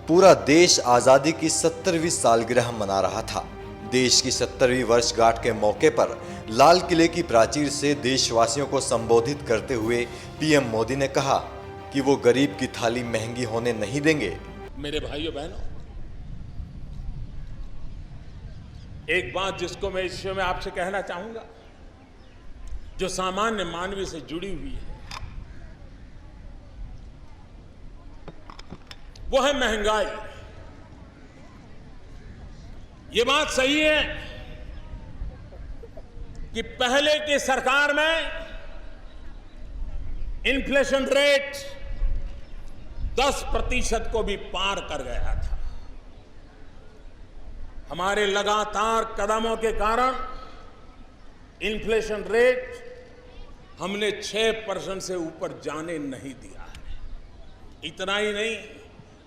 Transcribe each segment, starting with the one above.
पूरा देश आजादी की 70वीं सालगिरह मना रहा था। देश की 70वीं वर्षगांठ के मौके पर लाल किले की प्राचीर से देशवासियों को संबोधित करते हुए पीएम मोदी ने कहा कि वो गरीब की थाली महंगी होने नहीं देंगे। मेरे भाइयों बहनों, एक बात जिसको मैं इस विषय में आपसे कहना चाहूंगा, जो सामान्य मानवीय से जुड़ी हुई है, वो है महंगाई। ये बात सही है कि पहले की सरकार में इन्फ्लेशन रेट 10% को भी पार कर गया था। हमारे लगातार कदमों के कारण इन्फ्लेशन रेट हमने 6% से ऊपर जाने नहीं दिया है। इतना ही नहीं,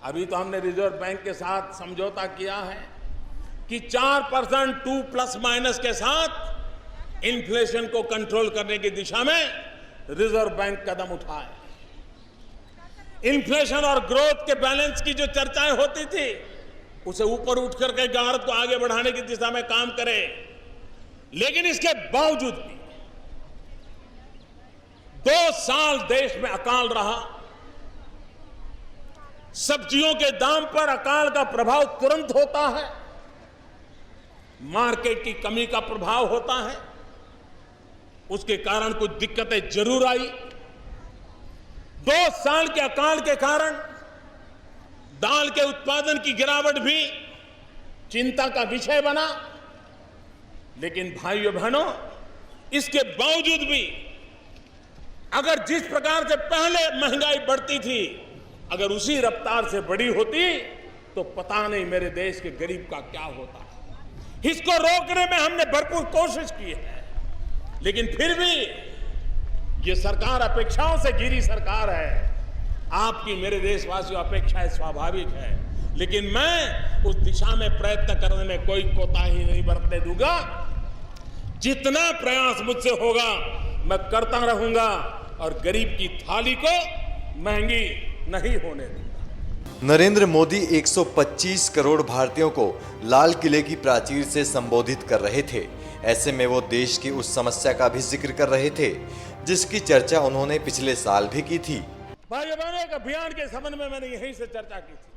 अभी तो हमने रिजर्व बैंक के साथ समझौता किया है कि 4% 2± के साथ इन्फ्लेशन को कंट्रोल करने की दिशा में रिजर्व बैंक कदम उठाए। इन्फ्लेशन और ग्रोथ के बैलेंस की जो चर्चाएं होती थी, उसे ऊपर उठ करके भारत को आगे बढ़ाने की दिशा में काम करें। लेकिन इसके बावजूद भी 2 साल देश में अकाल रहा। सब्जियों के दाम पर अकाल का प्रभाव तुरंत होता है, मार्केट की कमी का प्रभाव होता है। उसके कारण कुछ दिक्कतें जरूर आई। 2 साल के अकाल के कारण दाल के उत्पादन की गिरावट भी चिंता का विषय बना। लेकिन भाइयों बहनों, इसके बावजूद भी अगर जिस प्रकार से पहले महंगाई बढ़ती थी, अगर उसी रफ्तार से बढ़ी होती तो पता नहीं मेरे देश के गरीब का क्या होता। इसको रोकने में हमने भरपूर कोशिश की है, लेकिन फिर भी ये सरकार अपेक्षाओं से घिरी सरकार है। आपकी, मेरे देशवासियों, अपेक्षाएं स्वाभाविक है, लेकिन मैं उस दिशा में प्रयत्न करने में कोई कोताही नहीं बरतने दूंगा। जितना प्रयास मुझसे होगा मैं करता रहूंगा और गरीब की थाली को महंगी नहीं होने दूंगा। नरेंद्र मोदी 125 करोड़ भारतीयों को लाल किले की प्राचीर से संबोधित कर रहे थे। ऐसे में वो देश की उस समस्या का भी जिक्र कर रहे थे जिसकी चर्चा उन्होंने पिछले साल भी की थी। भाइयों बहनों, एक अभियान के संबंध में मैंने यहीं से चर्चा की थी,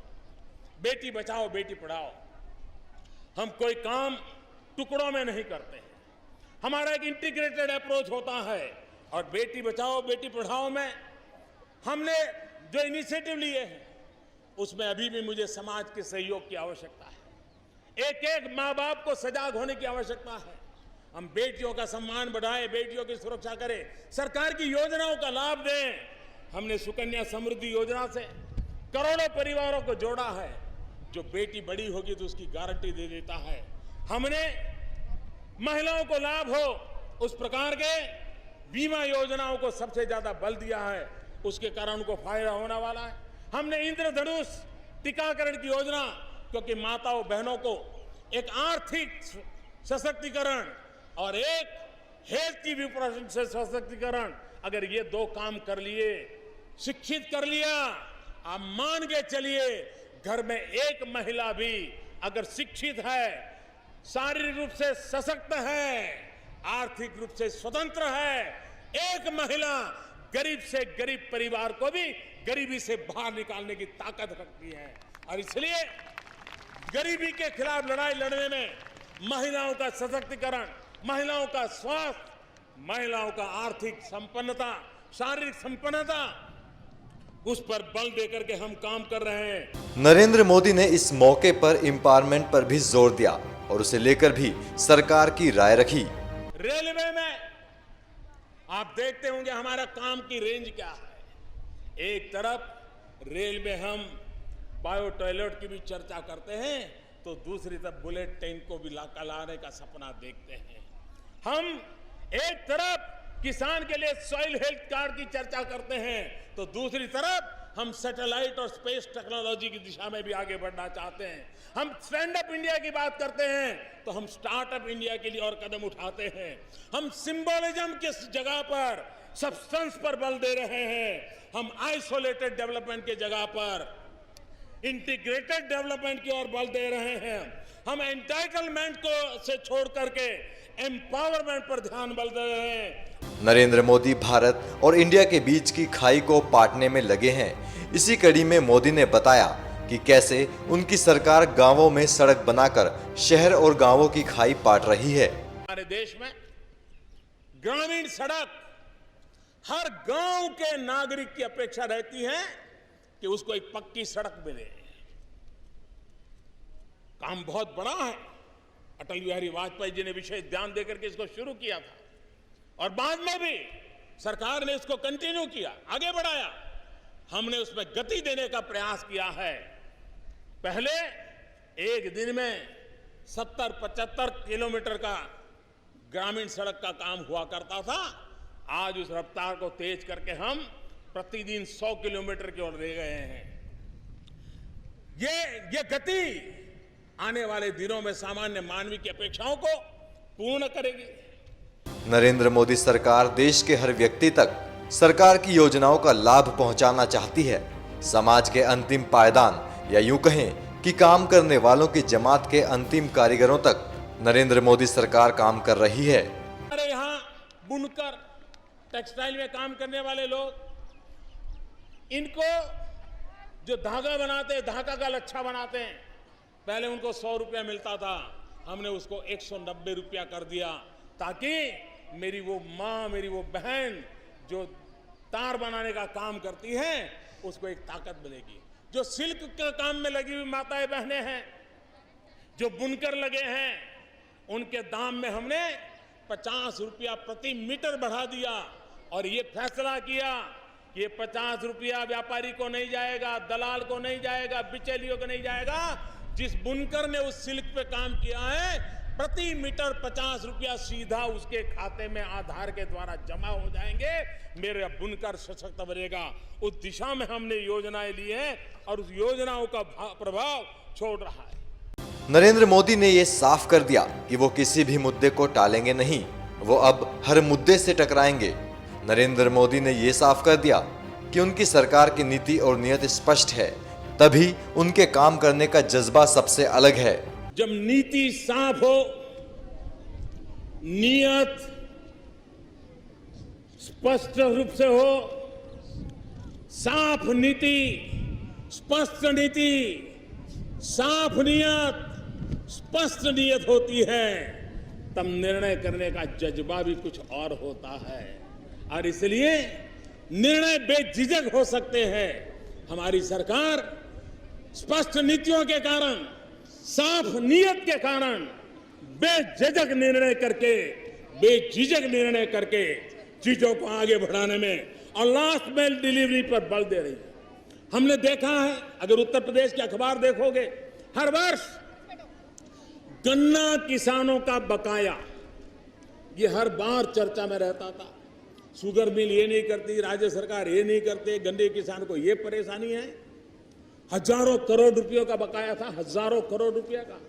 बेटी बचाओ बेटी पढ़ाओ। हम कोई काम टुकड़ों में नहीं करते हैं, हमारा एक इंटीग्रेटेड अप्रोच होता है। और बेटी बचाओ बेटी पढ़ाओ में हमने जो इनिशिएटिव लिए हैं, उसमें अभी भी मुझे समाज के सहयोग की आवश्यकता है। एक एक माँ बाप को सजग होने की आवश्यकता है। हम बेटियों का सम्मान बढ़ाएं, बेटियों की सुरक्षा करें, सरकार की योजनाओं का लाभ दें। हमने सुकन्या समृद्धि योजना से करोड़ों परिवारों को जोड़ा है, जो बेटी बड़ी होगी तो उसकी गारंटी दे देता है। हमने महिलाओं को लाभ हो उस प्रकार के बीमा योजनाओं को सबसे ज्यादा बल दिया है, उसके कारण उनको फायदा होने वाला है। हमने इंद्रधनुष टीकाकरण की योजना, क्योंकि माताओं बहनों को एक आर्थिक सशक्तिकरण और एक हेल्थ की विपणन से सशक्तिकरण, अगर ये 2 काम कर लिए, शिक्षित कर लिया, आप मान के चलिए घर में एक महिला भी अगर शिक्षित है, शारीरिक रूप से सशक्त है, आर्थिक रूप से स्वतंत्र है, एक महिला गरीब से गरीब परिवार को भी गरीबी से बाहर निकालने की ताकत रखती है। और इसलिए गरीबी के खिलाफ लड़ाई लड़ने में महिलाओं का सशक्तिकरण, महिलाओं का स्वास्थ्य, महिलाओं का आर्थिक संपन्नता, शारीरिक संपन्नता, उस पर बल देकर के हम काम कर रहे हैं। नरेंद्र मोदी ने इस मौके पर एम्पावरमेंट पर भी जोर दिया और उसे लेकर भी सरकार की राय रखी। रेलवे में आप देखते होंगे हमारा काम की रेंज क्या है। एक तरफ रेल में हम बायो टॉयलेट की भी चर्चा करते हैं, तो दूसरी तरफ बुलेट ट्रेन को भी लाने का सपना देखते हैं। हम एक तरफ किसान के लिए सॉइल हेल्थ कार्ड की चर्चा करते हैं, तो दूसरी तरफ हम सैटेलाइट और स्पेस टेक्नोलॉजी की दिशा में भी आगे बढ़ना चाहते हैं। हम स्टैंड अप इंडिया की बात करते हैं, तो हम स्टार्टअप इंडिया के लिए और कदम उठाते हैं। हम सिंबोलिज्म की जगह पर सब्सटेंस पर बल दे रहे हैं। हम आइसोलेटेड डेवलपमेंट की जगह पर इंटीग्रेटेड डेवलपमेंट की ओर बल दे रहे हैं। हम एंटाइटलमेंट को से छोड़ करके एम्पावरमेंट पर ध्यान बल दे रहे हैं। नरेंद्र मोदी भारत और इंडिया के बीच की खाई को पाटने में लगे हैं। इसी कड़ी में मोदी ने बताया कि कैसे उनकी सरकार गांवों में सड़क बनाकर शहर और गांवों की खाई पाट रही है। हमारे देश में ग्रामीण सड़क हर गांव के नागरिक की अपेक्षा रहती है कि उसको एक पक्की सड़क मिले। काम बहुत बड़ा है। अटल बिहारी वाजपेयी जी ने विशेष ध्यान देकर के इसको शुरू किया था और बाद में भी सरकार ने इसको कंटिन्यू किया, आगे बढ़ाया। हमने उसमें गति देने का प्रयास किया है। पहले एक दिन में 70-75 किलोमीटर का ग्रामीण सड़क का काम हुआ करता था। आज उस रफ्तार को तेज करके हम प्रतिदिन 100 किलोमीटर की ओर ले गए हैं। ये गति आने वाले दिनों में सामान्य मानवीय की अपेक्षाओं को पूर्ण करेगी। नरेंद्र मोदी सरकार देश के हर व्यक्ति तक सरकार की योजनाओं का लाभ पहुंचाना चाहती है। समाज के अंतिम पायदान या यूं कहें कि काम करने वालों की जमात के अंतिम कारीगरों तक नरेंद्र मोदी सरकार काम कर रही है। हमारे यहाँ बुनकर, टेक्सटाइल में काम करने वाले लोग, इनको जो धागा बनाते हैं, धागा का लच्छा बनाते हैं, पहले उनको 100 रुपया मिलता था, हमने उसको 190 रुपया कर दिया ताकि मेरी वो माँ, मेरी वो बहन जो तार बनाने का काम करती है उसको एक ताकत मिलेगी। जो सिल्क के काम में लगी हुई माताएं बहनें हैं, जो बुनकर लगे हैं, उनके दाम में हमने 50 रुपया प्रति मीटर बढ़ा दिया और ये फैसला किया कि ये 50 रुपया व्यापारी को नहीं जाएगा, दलाल को नहीं जाएगा, बिचौलियों को नहीं जाएगा। जिस बुनकर ने उस सिल्क पे काम किया है, प्रति मीटर 50 रुपया सीधा उसके खाते में आधार के द्वारा जमा हो जाएंगे। मेरा बुनकर सशक्त बनेगा। उस दिशा में हमने योजनाएं ली हैं और उस योजनाओं का प्रभाव छोड़ रहा है। नरेंद्र मोदी ने ये साफ कर दिया कि वो किसी भी मुद्दे को टालेंगे नहीं, वो अब हर मुद्दे से टकराएंगे। नरेंद्र मोदी ने ये साफ कर दिया कि उनकी सरकार की नीति और नीयत स्पष्ट है, तभी उनके काम करने का जज्बा सबसे अलग है। जब नीति साफ हो, नियत स्पष्ट रूप से हो, साफ नीति, स्पष्ट नीति, साफ नियत, स्पष्ट नियत होती है, तब निर्णय करने का जज्बा भी कुछ और होता है और इसलिए निर्णय बेझिझक हो सकते हैं। हमारी सरकार स्पष्ट नीतियों के कारण, साफ नियत के कारण बेझिझक निर्णय करके चीजों को आगे बढ़ाने में और लास्ट माइल डिलीवरी पर बल दे रही है। हमने देखा है, अगर उत्तर प्रदेश के अखबार देखोगे, हर वर्ष गन्ना किसानों का बकाया ये हर बार चर्चा में रहता था। शुगर मिल ये नहीं करती, राज्य सरकार ये नहीं करते, गन्ने किसान को ये परेशानी है। हजारों करोड़ रुपयों का बकाया था, हजारों करोड़ रुपया का।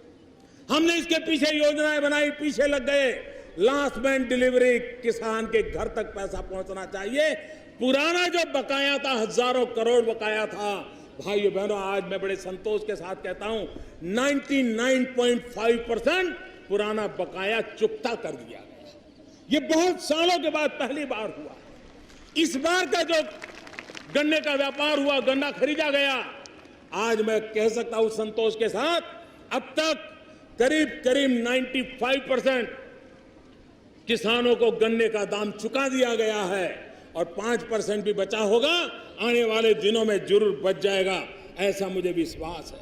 हमने इसके पीछे योजनाएं बनाई, पीछे लग गए। लास्ट माइल डिलीवरी, किसान के घर तक पैसा पहुंचना चाहिए। पुराना जो बकाया था, हजारों करोड़ बकाया था, भाइयों बहनों, आज मैं बड़े संतोष के साथ कहता हूं 99.5% पुराना बकाया चुकता कर दिया गया। ये बहुत सालों के बाद पहली बार हुआ। इस बार का जो गन्ने का व्यापार हुआ, गन्ना खरीदा गया, आज मैं कह सकता हूं संतोष के साथ, अब तक करीब 95% किसानों को गन्ने का दाम चुका दिया गया है और 5% भी बचा होगा, आने वाले दिनों में जरूर बच जाएगा, ऐसा मुझे विश्वास है।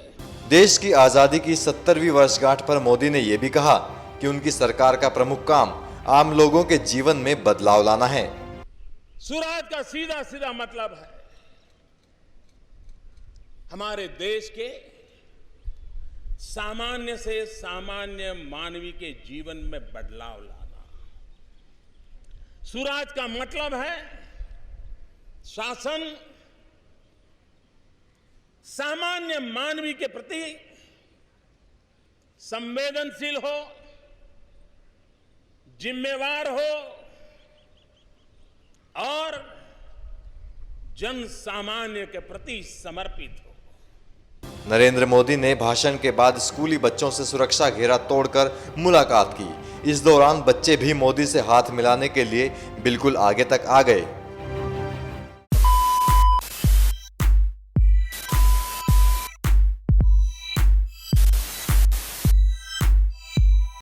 देश की आजादी की 70वीं वर्षगांठ पर मोदी ने यह भी कहा कि उनकी सरकार का प्रमुख काम आम लोगों के जीवन में बदलाव लाना है। स्वराज का सीधा सीधा मतलब है हमारे देश के सामान्य से सामान्य मानवी के जीवन में बदलाव लाना। स्वराज का मतलब है शासन सामान्य मानवी के प्रति संवेदनशील हो, जिम्मेवार हो और जन सामान्य के प्रति समर्पित हो। नरेंद्र मोदी ने भाषण के बाद स्कूली बच्चों से सुरक्षा घेरा तोड़कर मुलाकात की। इस दौरान बच्चे भी मोदी से हाथ मिलाने के लिए बिल्कुल आगे तक आ गए।